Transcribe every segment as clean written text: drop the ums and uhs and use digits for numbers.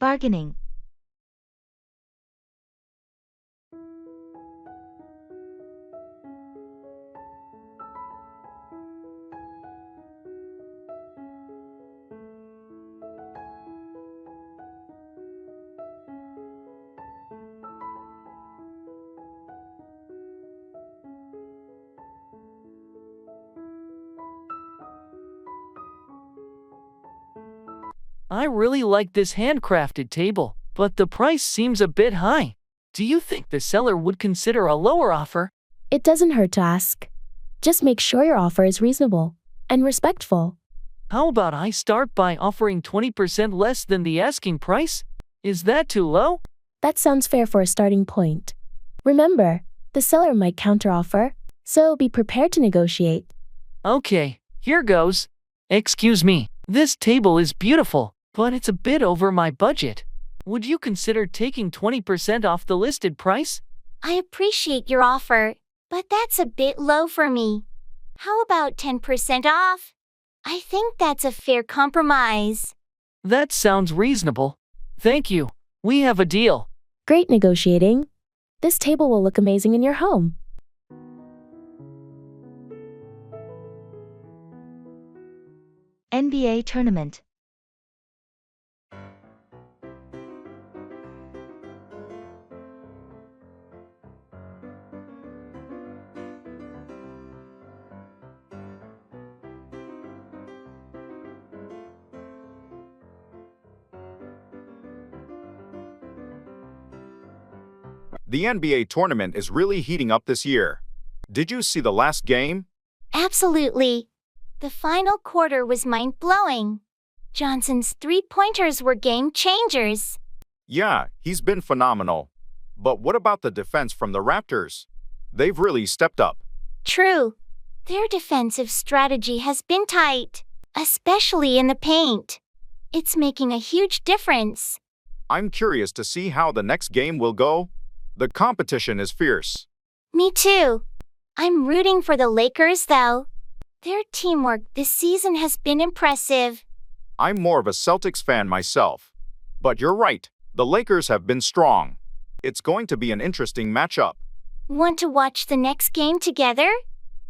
Bargaining. I really like this handcrafted table, but the price seems a bit high. Do you think the seller would consider a lower offer? It doesn't hurt to ask. Just make sure your offer is reasonable and respectful. How about I start by offering 20% less than the asking price? Is that too low? That sounds fair for a starting point. Remember, the seller might counteroffer, so be prepared to negotiate. Okay, here goes. Excuse me, this table is beautiful, but it's a bit over my budget. Would you consider taking 20% off the listed price? I appreciate your offer, but that's a bit low for me. How about 10% off? I think that's a fair compromise. That sounds reasonable. Thank you. We have a deal. Great negotiating. This table will look amazing in your home. NBA tournament. The NBA tournament is really heating up this year. Did you see the last game? Absolutely. The final quarter was mind-blowing. Johnson's three-pointers were game changers. Yeah, he's been phenomenal. But what about the defense from the Raptors? They've really stepped up. True. Their defensive strategy has been tight, especially in the paint. It's making a huge difference. I'm curious to see how the next game will go. The competition is fierce. Me too. I'm rooting for the Lakers, though. Their teamwork this season has been impressive. I'm more of a Celtics fan myself. But you're right, the Lakers have been strong. It's going to be an interesting matchup. Want to watch the next game together?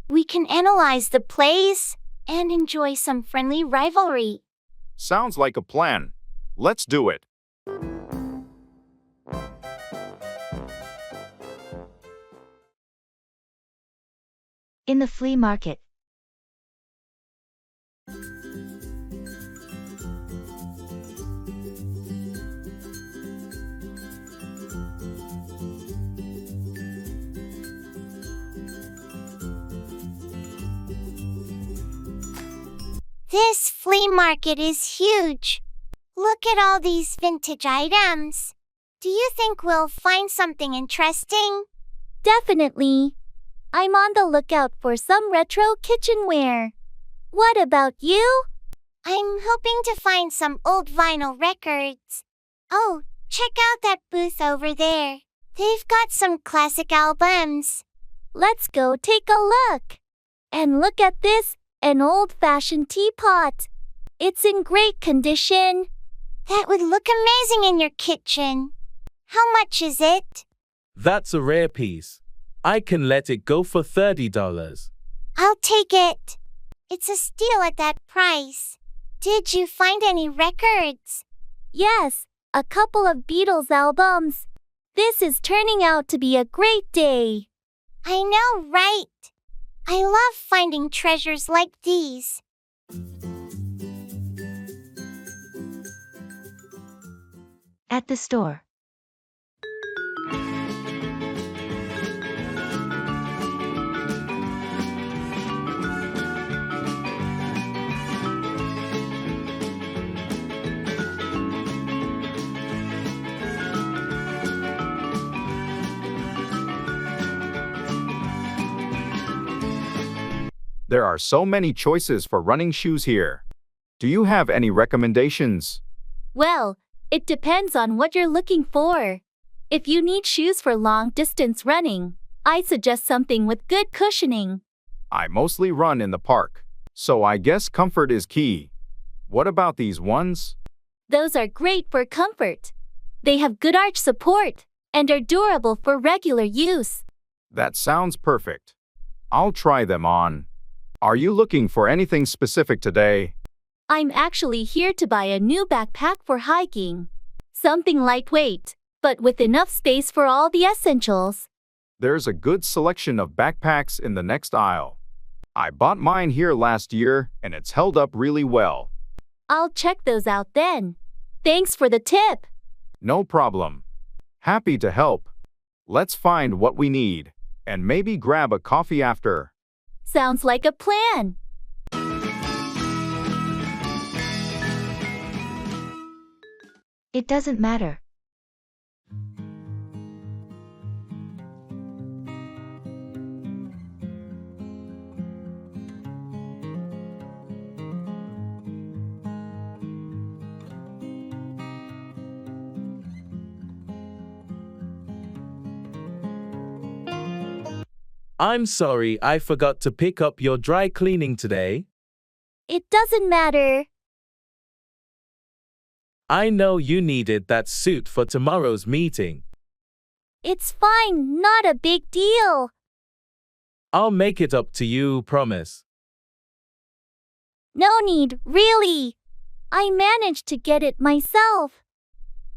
We can analyze the plays and enjoy some friendly rivalry. Sounds like a plan. Let's do it. In the flea market. This flea market is huge. Look at all these vintage items. Do you think we'll find something interesting? Definitely. I'm on the lookout for some retro kitchenware. What about you? I'm hoping to find some old vinyl records. Oh, check out that booth over there. They've got some classic albums. Let's go take a look. And look at this, an old-fashioned teapot. It's in great condition. That would look amazing in your kitchen. How much is it? That's a rare piece. I can let it go for $30. I'll take it. It's a steal at that price. Did you find any records? Yes, a couple of Beatles albums. This is turning out to be a great day. I know, right? I love finding treasures like these. At the store. There are so many choices for running shoes here. Do you have any recommendations? Well, it depends on what you're looking for. If you need shoes for long-distance running, I suggest something with good cushioning. I mostly run in the park, so I guess comfort is key. What about these ones? Those are great for comfort. They have good arch support and are durable for regular use. That sounds perfect. I'll try them on. Are you looking for anything specific today? I'm actually here to buy a new backpack for hiking. Something lightweight, but with enough space for all the essentials. There's a good selection of backpacks in the next aisle. I bought mine here last year, and it's held up really well. I'll check those out then. Thanks for the tip. No problem. Happy to help. Let's find what we need, and maybe grab a coffee after. Sounds like a plan. It doesn't matter. I'm sorry, I forgot to pick up your dry cleaning today. It doesn't matter. I know you needed that suit for tomorrow's meeting. It's fine, not a big deal. I'll make it up to you, promise. No need, really. I managed to get it myself.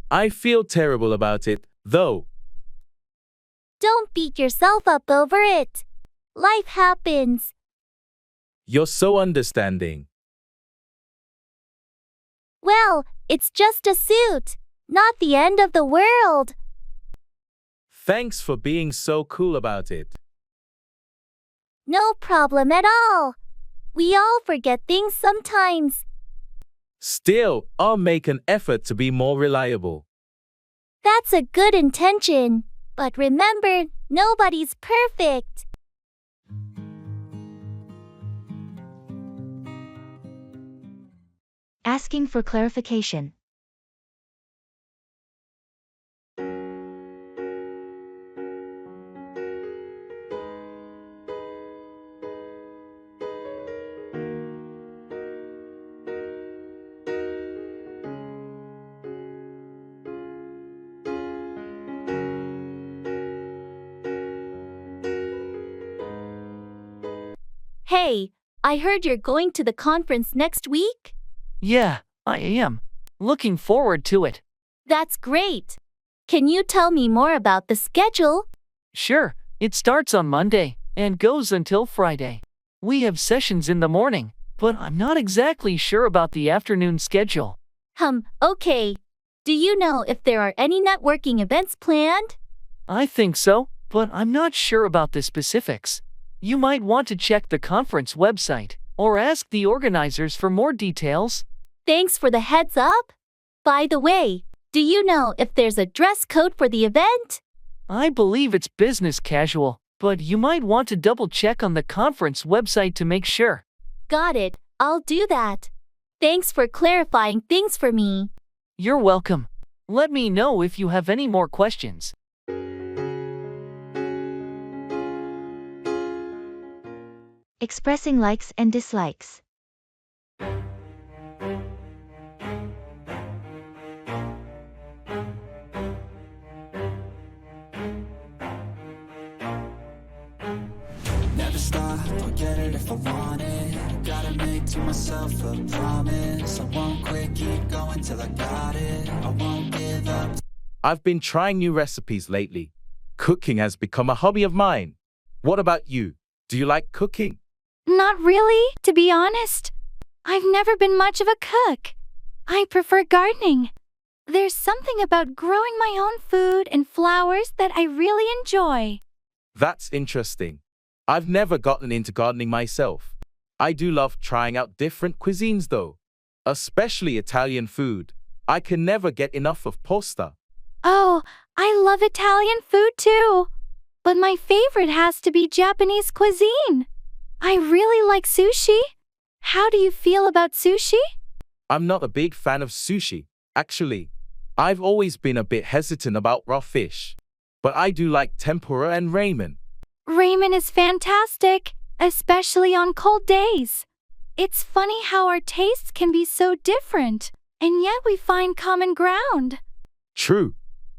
I feel terrible about it, though. Don't beat yourself up over it. Life happens. You're so understanding. Well, it's just a suit, not the end of the world. Thanks for being so cool about it. No problem at all. We all forget things sometimes. Still, I'll make an effort to be more reliable. That's a good intention. But remember, nobody's perfect. Asking for clarification. Hey, I heard you're going to the conference next week? Yeah, I am. Looking forward to it. That's great. Can you tell me more about the schedule? Sure, it starts on Monday and goes until Friday. We have sessions in the morning, but I'm not exactly sure about the afternoon schedule. Okay. Do you know if there are any networking events planned? I think so, but I'm not sure about the specifics. You might want to check the conference website or ask the organizers for more details. Thanks for the heads up. By the way, do you know if there's a dress code for the event? I believe it's business casual, but you might want to double check on the conference website to make sure. Got it. I'll do that. Thanks for clarifying things for me. You're welcome. Let me know if you have any more questions. Expressing likes and dislikes. Never stop, I'll get it if I want it. Gotta make to myself a promise. I won't quit, keep going till I got it. I won't give up. I've been trying new recipes lately. Cooking has become a hobby of mine. What about you? Do you like cooking? Not really, to be honest. I've never been much of a cook. I prefer gardening. There's something about growing my own food and flowers that I really enjoy. That's interesting. I've never gotten into gardening myself. I do love trying out different cuisines though, especially Italian food. I can never get enough of pasta. Oh, I love Italian food too. But my favorite has to be Japanese cuisine. I really like sushi. How do you feel about sushi? I'm not a big fan of sushi, actually. I've always been a bit hesitant about raw fish. But I do like tempura and ramen. Ramen is fantastic, especially on cold days. It's funny how our tastes can be so different, and yet we find common ground. True.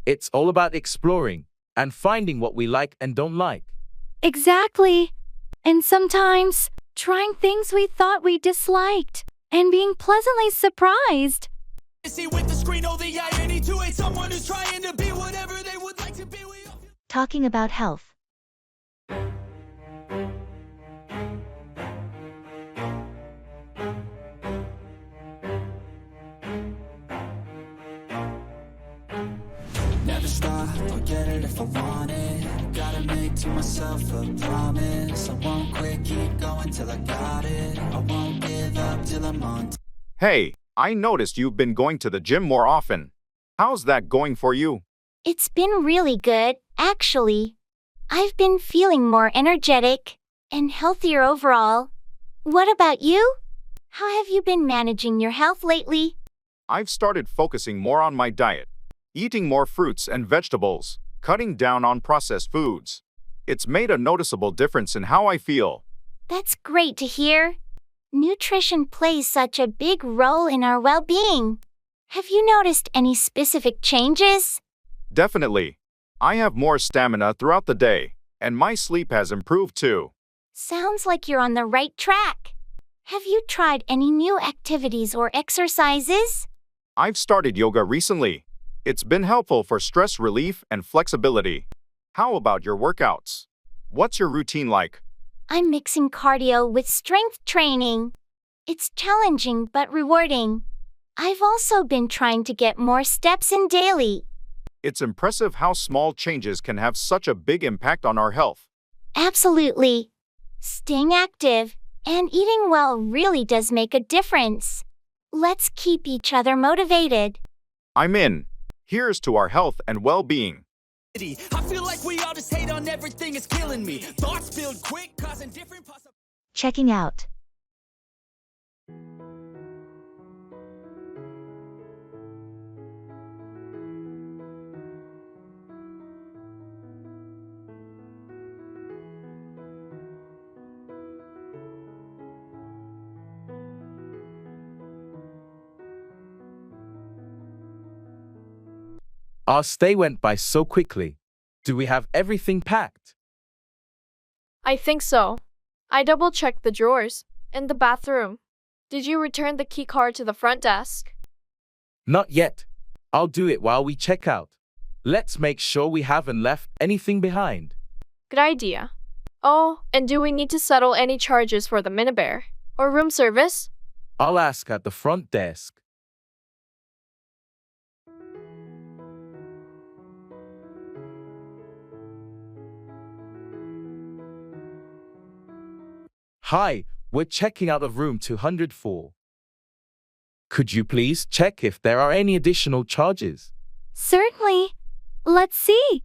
It's all about exploring and finding what we like and don't like. Exactly. And sometimes, trying things we thought we disliked and being pleasantly surprised. See with the screen, oh, the irony to hate someone who's trying to be whatever they would like to be. Talking about health. Never stop, I'll get it if I want it. Gotta make to myself a promise. I won't quit, keep going till I got it. I won't give up till I'm on. Hey, I noticed you've been going to the gym more often. How's that going for you? It's been really good, actually. I've been feeling more energetic and healthier overall. What about you? How have you been managing your health lately? I've started focusing more on my diet, eating more fruits and vegetables, cutting down on processed foods. It's made a noticeable difference in how I feel. That's great to hear. Nutrition plays such a big role in our well-being. Have you noticed any specific changes? Definitely. I have more stamina throughout the day, and my sleep has improved too. Sounds like you're on the right track. Have you tried any new activities or exercises? I've started yoga recently. It's been helpful for stress relief and flexibility. How about your workouts? What's your routine like? I'm mixing cardio with strength training. It's challenging but rewarding. I've also been trying to get more steps in daily. It's impressive how small changes can have such a big impact on our health. Absolutely. Staying active and eating well really does make a difference. Let's keep each other motivated. I'm in. Here's to our health and well-being. I feel like we all just hate on everything, it's killing me. Thoughts build quick, causing different possibilities. Checking out. Our stay went by so quickly. Do we have everything packed? I think so. I double-checked the drawers and the bathroom. Did you return the key card to the front desk? Not yet. I'll do it while we check out. Let's make sure we haven't left anything behind. Good idea. Oh, and do we need to settle any charges for the minibar or room service? I'll ask at the front desk. Hi, we're checking out of room 204. Could you please check if there are any additional charges? Certainly. Let's see.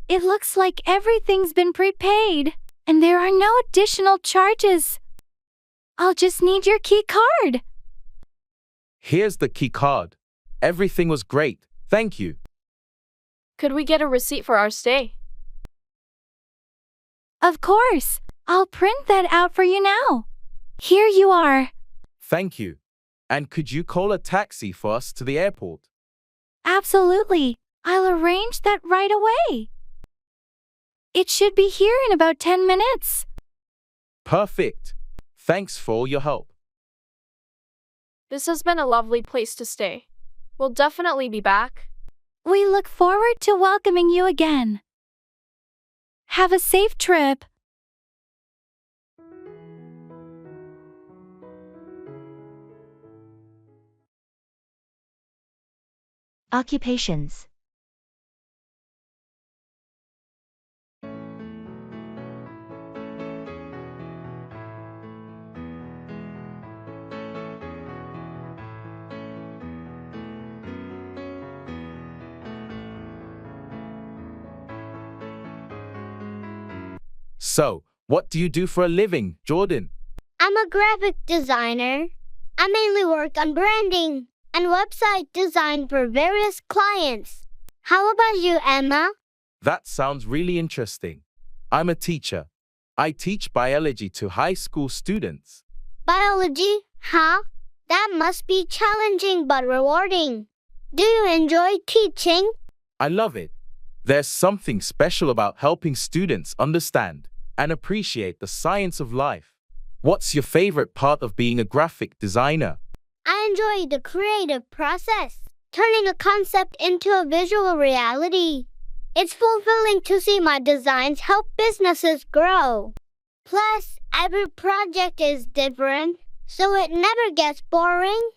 It looks like everything's been prepaid, and there are no additional charges. I'll just need your key card. Here's the key card. Everything was great, thank you. Could we get a receipt for our stay? Of course. I'll print that out for you now. Here you are. Thank you. And could you call a taxi for us to the airport? Absolutely. I'll arrange that right away. It should be here in about 10 minutes. Perfect. Thanks for all your help. This has been a lovely place to stay. We'll definitely be back. We look forward to welcoming you again. Have a safe trip. Occupations. So, what do you do for a living, Jordan? I'm a graphic designer. I mainly work on branding and website design for various clients. How about you, Emma? That sounds really interesting. I'm a teacher. I teach biology to high school students. Biology, huh? That must be challenging but rewarding. Do you enjoy teaching? I love it. There's something special about helping students understand and appreciate the science of life. What's your favorite part of being a graphic designer? I enjoy the creative process, turning a concept into a visual reality. It's fulfilling to see my designs help businesses grow. Plus, every project is different, so it never gets boring.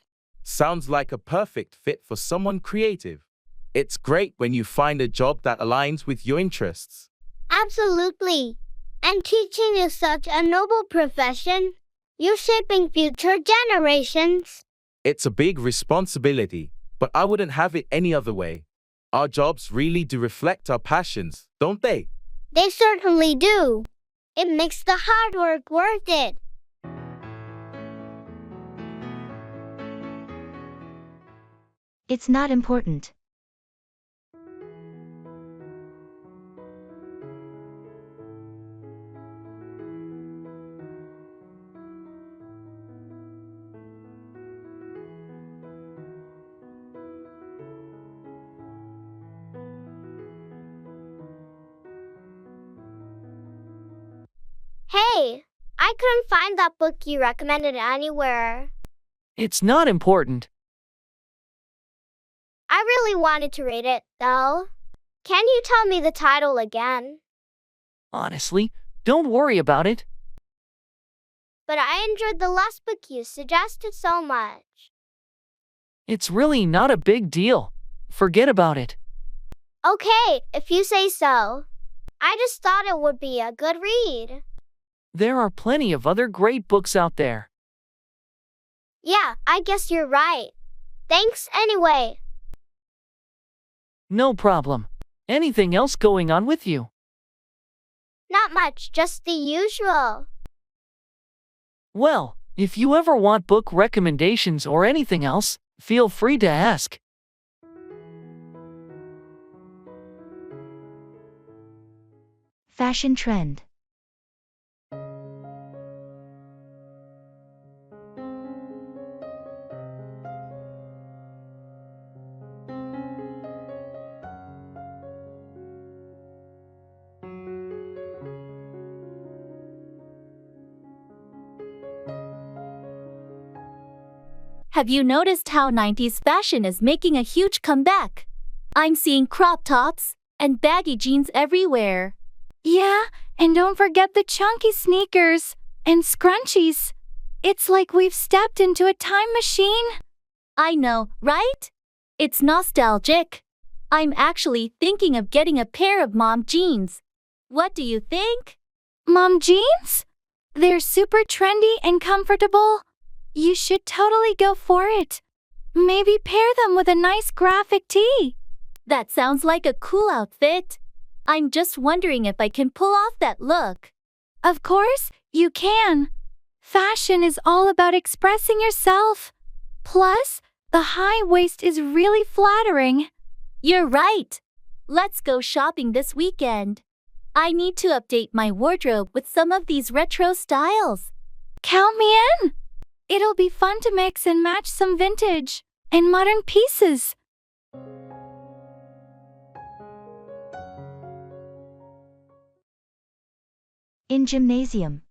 Sounds like a perfect fit for someone creative. It's great when you find a job that aligns with your interests. Absolutely. And teaching is such a noble profession. You're shaping future generations. It's a big responsibility, but I wouldn't have it any other way. Our jobs really do reflect our passions, don't they? They certainly do. It makes the hard work worth it. It's not important. Hey, I couldn't find that book you recommended anywhere. It's not important. I really wanted to read it, though. Can you tell me the title again? Honestly, don't worry about it. But I enjoyed the last book you suggested so much. It's really not a big deal. Forget about it. Okay, if you say so. I just thought it would be a good read. There are plenty of other great books out there. Yeah, I guess you're right. Thanks anyway. No problem. Anything else going on with you? Not much, just the usual. Well, if you ever want book recommendations or anything else, feel free to ask. Fashion trend. Have you noticed how 90s fashion is making a huge comeback? I'm seeing crop tops and baggy jeans everywhere. Yeah, and don't forget the chunky sneakers and scrunchies. It's like we've stepped into a time machine. I know, right? It's nostalgic. I'm actually thinking of getting a pair of mom jeans. What do you think? Mom jeans? They're super trendy and comfortable. You should totally go for it. Maybe pair them with a nice graphic tee. That sounds like a cool outfit. I'm just wondering if I can pull off that look. Of course, you can. Fashion is all about expressing yourself. Plus, the high waist is really flattering. You're right. Let's go shopping this weekend. I need to update my wardrobe with some of these retro styles. Count me in. It'll be fun to mix and match some vintage and modern pieces. In gymnasium.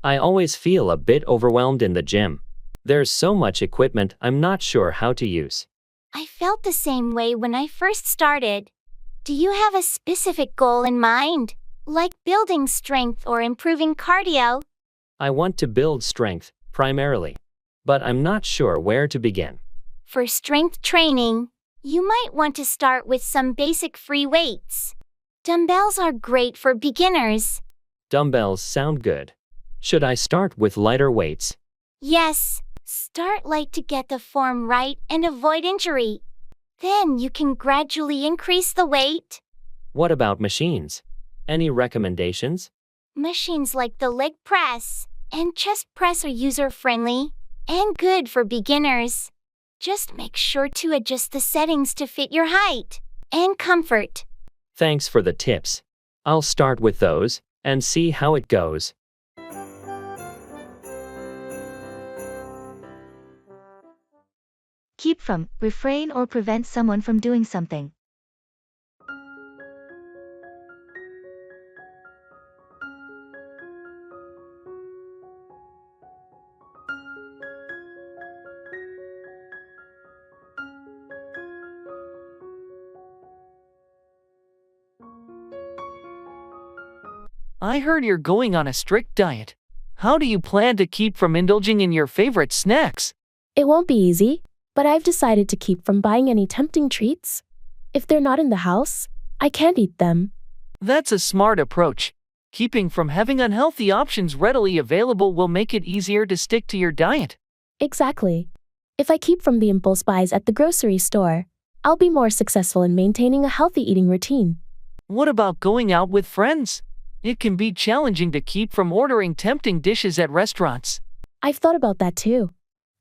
I always feel a bit overwhelmed in the gym. There's so much equipment I'm not sure how to use. I felt the same way when I first started. Do you have a specific goal in mind, like building strength or improving cardio? I want to build strength, primarily. But I'm not sure where to begin. For strength training, you might want to start with some basic free weights. Dumbbells are great for beginners. Dumbbells sound good. Should I start with lighter weights? Yes, start light to get the form right and avoid injury. Then you can gradually increase the weight. What about machines? Any recommendations? Machines like the leg press, and chest press are user-friendly and good for beginners. Just make sure to adjust the settings to fit your height and comfort. Thanks for the tips. I'll start with those and see how it goes. Keep from, refrain or prevent someone from doing something. I heard you're going on a strict diet. How do you plan to keep from indulging in your favorite snacks? It won't be easy, but I've decided to keep from buying any tempting treats. If they're not in the house, I can't eat them. That's a smart approach. Keeping from having unhealthy options readily available will make it easier to stick to your diet. Exactly. If I keep from the impulse buys at the grocery store, I'll be more successful in maintaining a healthy eating routine. What about going out with friends? It can be challenging to keep from ordering tempting dishes at restaurants. I've thought about that too.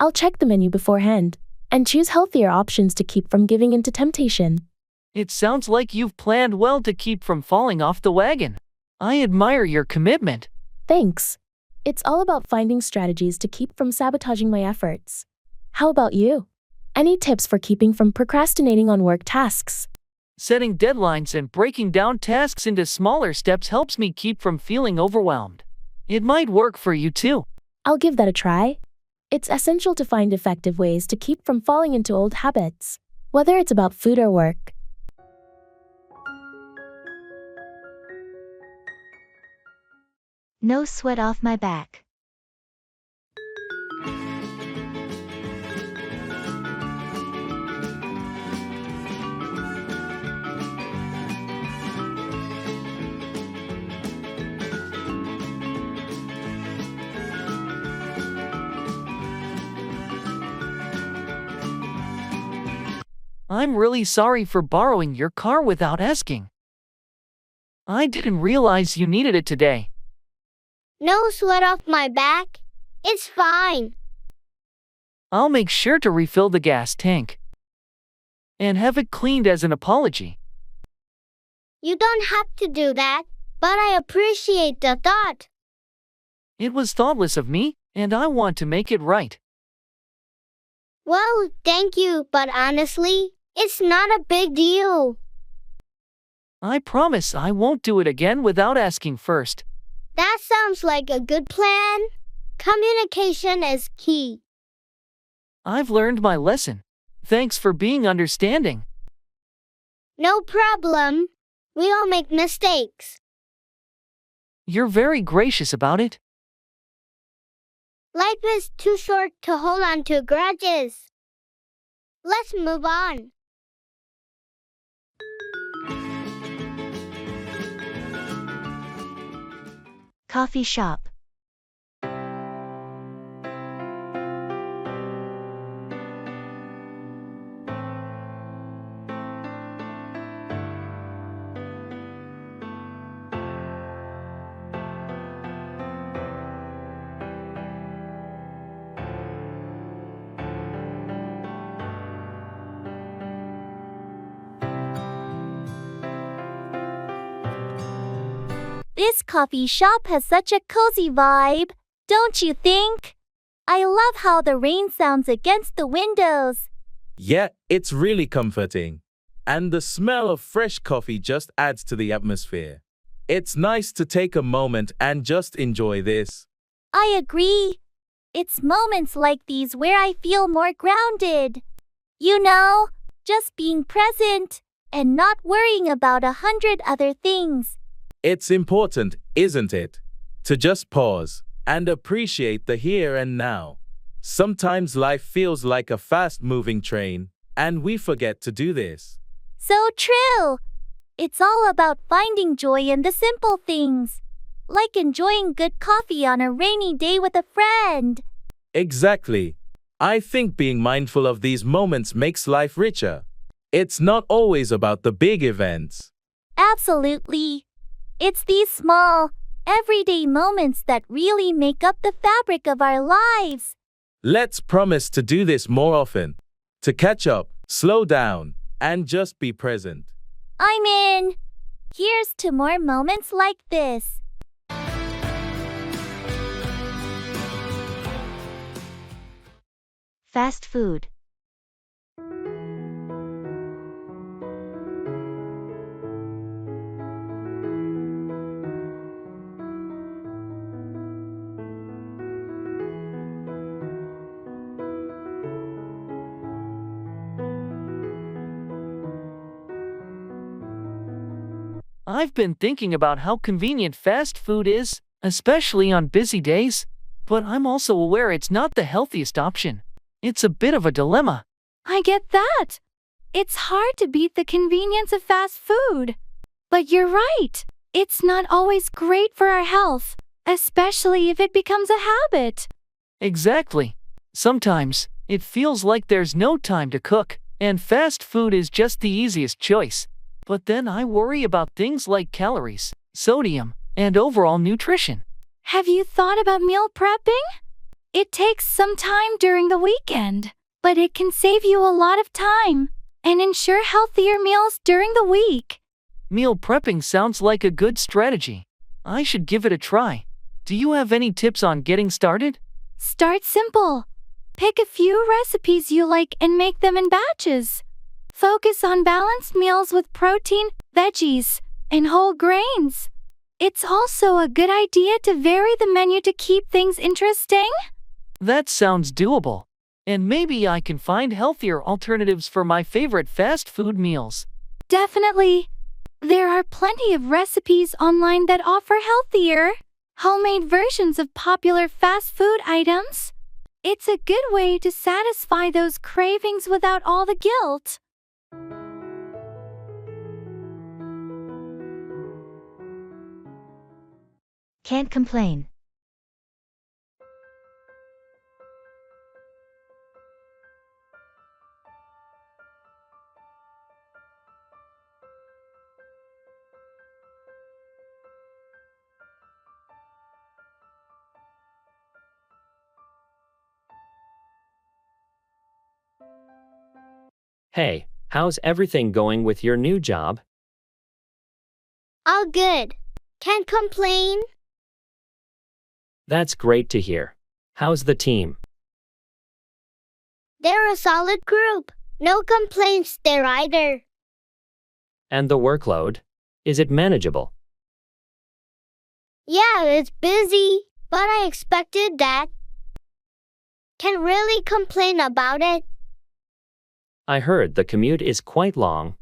I'll check the menu beforehand and choose healthier options to keep from giving into temptation. It sounds like you've planned well to keep from falling off the wagon. I admire your commitment. Thanks. It's all about finding strategies to keep from sabotaging my efforts. How about you? Any tips for keeping from procrastinating on work tasks? Setting deadlines and breaking down tasks into smaller steps helps me keep from feeling overwhelmed. It might work for you too. I'll give that a try. It's essential to find effective ways to keep from falling into old habits, whether it's about food or work. No sweat off my back. I'm really sorry for borrowing your car without asking. I didn't realize you needed it today. No sweat off my back. It's fine. I'll make sure to refill the gas tank and have it cleaned as an apology. You don't have to do that, but I appreciate the thought. It was thoughtless of me, and I want to make it right. Well, thank you, but honestly, it's not a big deal. I promise I won't do it again without asking first. That sounds like a good plan. Communication is key. I've learned my lesson. Thanks for being understanding. No problem. We all make mistakes. You're very gracious about it. Life is too short to hold on to grudges. Let's move on. Coffee shop. This coffee shop has such a cozy vibe, don't you think? I love how the rain sounds against the windows. Yeah, it's really comforting. And the smell of fresh coffee just adds to the atmosphere. It's nice to take a moment and just enjoy this. I agree. It's moments like these where I feel more grounded. You know, just being present and not worrying about 100 other things. It's important, isn't it? To just pause and appreciate the here and now. Sometimes life feels like a fast-moving train, and we forget to do this. So true. It's all about finding joy in the simple things, like enjoying good coffee on a rainy day with a friend. Exactly. I think being mindful of these moments makes life richer. It's not always about the big events. Absolutely. It's these small, everyday moments that really make up the fabric of our lives. Let's promise to do this more often. To catch up, slow down, and just be present. I'm in. Here's to more moments like this. Fast food. I've been thinking about how convenient fast food is, especially on busy days, but I'm also aware it's not the healthiest option. It's a bit of a dilemma. I get that. It's hard to beat the convenience of fast food. But you're right. It's not always great for our health, especially if it becomes a habit. Exactly. Sometimes, it feels like there's no time to cook, and fast food is just the easiest choice. But then I worry about things like calories, sodium, and overall nutrition. Have you thought about meal prepping? It takes some time during the weekend, but it can save you a lot of time and ensure healthier meals during the week. Meal prepping sounds like a good strategy. I should give it a try. Do you have any tips on getting started? Start simple. Pick a few recipes you like and make them in batches. Focus on balanced meals with protein, veggies, and whole grains. It's also a good idea to vary the menu to keep things interesting. That sounds doable. And maybe I can find healthier alternatives for my favorite fast food meals. Definitely. There are plenty of recipes online that offer healthier, homemade versions of popular fast food items. It's a good way to satisfy those cravings without all the guilt. Can't complain. Hey, how's everything going with your new job? All good. Can't complain. That's great to hear. How's the team? They're a solid group. No complaints there either. And the workload? Is it manageable? Yeah, it's busy, but I expected that. Can't really complain about it. I heard the commute is quite long.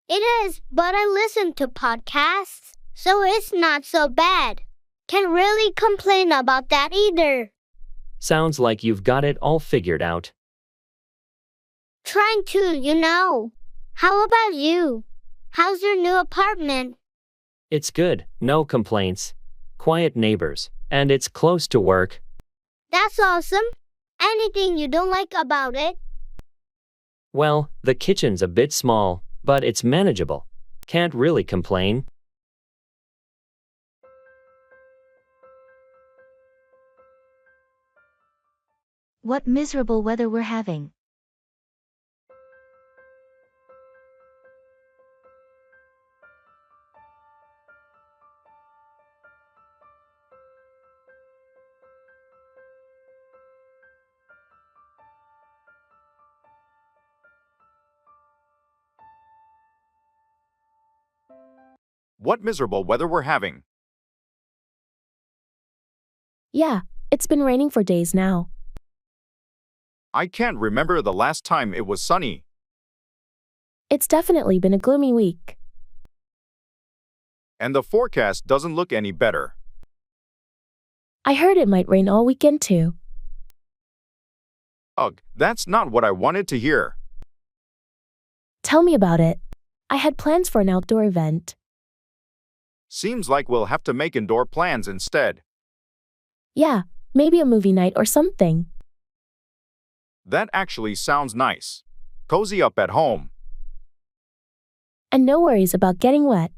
It is, but I listen to podcasts, so it's not so bad. Can't really complain about that either. Sounds like you've got it all figured out. Trying to. How about you? How's your new apartment? It's good, no complaints. Quiet neighbors, and it's close to work. That's awesome. Anything you don't like about it? Well, the kitchen's a bit small, but it's manageable. Can't really complain. What miserable weather we're having. What miserable weather we're having. Yeah, it's been raining for days now. I can't remember the last time it was sunny. It's definitely been a gloomy week. And the forecast doesn't look any better. I heard it might rain all weekend too. Ugh, that's not what I wanted to hear. Tell me about it. I had plans for an outdoor event. Seems like we'll have to make indoor plans instead. Yeah, maybe a movie night or something. That actually sounds nice. Cozy up at home. And no worries about getting wet.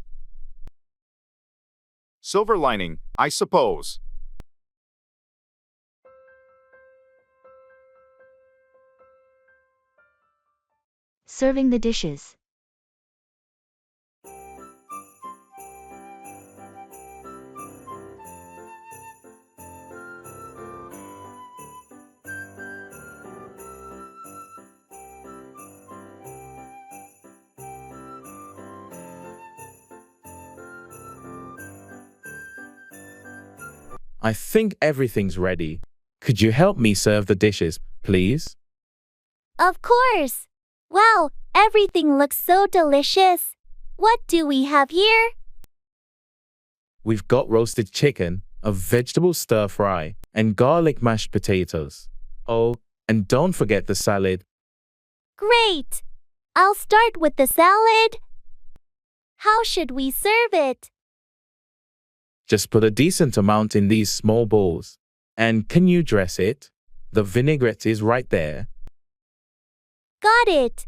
Silver lining, I suppose. Serving the dishes. I think everything's ready. Could you help me serve the dishes, please? Of course. Wow, everything looks so delicious. What do we have here? We've got roasted chicken, a vegetable stir fry, and garlic mashed potatoes. Oh, and don't forget the salad. Great. I'll start with the salad. How should we serve it? Just put a decent amount in these small bowls. And can you dress it? The vinaigrette is right there. Got it.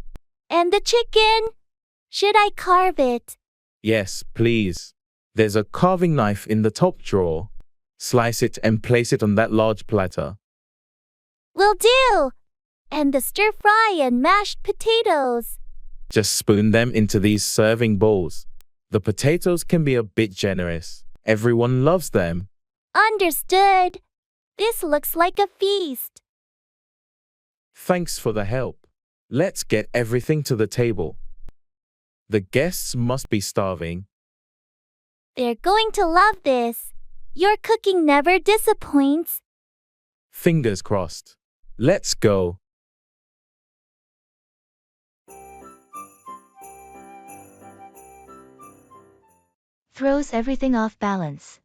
And the chicken? Should I carve it? Yes, please. There's a carving knife in the top drawer. Slice it and place it on that large platter. Will do. And the stir fry and mashed potatoes. Just spoon them into these serving bowls. The potatoes can be a bit generous. Everyone loves them. Understood. This looks like a feast. Thanks for the help. Let's get everything to the table. The guests must be starving. They're going to love this. Your cooking never disappoints. Fingers crossed. Let's go. Throws everything off balance.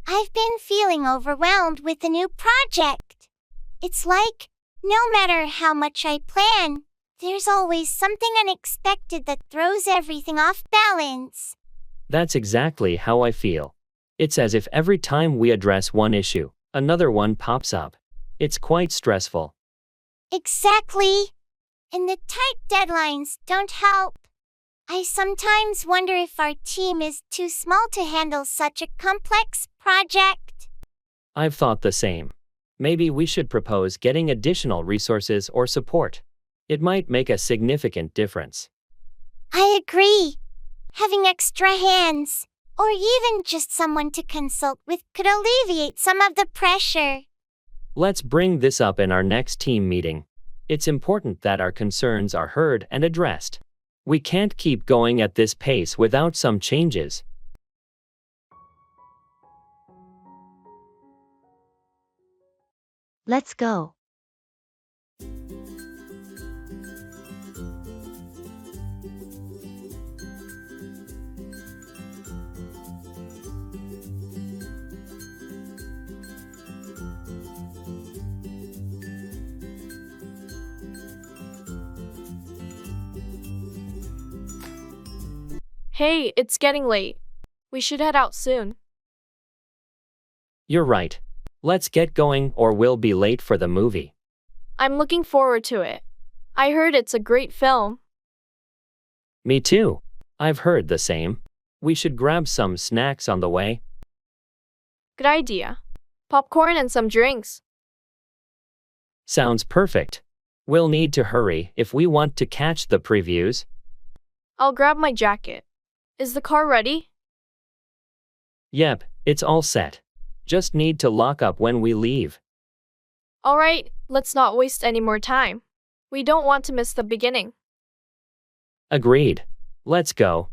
I've been feeling overwhelmed with the new project. It's like, no matter how much I plan, there's always something unexpected that throws everything off balance. That's exactly how I feel. It's as if every time we address one issue, another one pops up. It's quite stressful. Exactly. And the tight deadlines don't help. I sometimes wonder if our team is too small to handle such a complex project. I've thought the same. Maybe we should propose getting additional resources or support. It might make a significant difference. I agree. Having extra hands, or even just someone to consult with, could alleviate some of the pressure. Let's bring this up in our next team meeting. It's important that our concerns are heard and addressed. We can't keep going at this pace without some changes. Let's go. Hey, it's getting late. We should head out soon. You're right. Let's get going or we'll be late for the movie. I'm looking forward to it. I heard it's a great film. Me too. I've heard the same. We should grab some snacks on the way. Good idea. Popcorn and some drinks. Sounds perfect. We'll need to hurry if we want to catch the previews. I'll grab my jacket. Is the car ready? Yep, it's all set. Just need to lock up when we leave. All right, let's not waste any more time. We don't want to miss the beginning. Agreed. Let's go.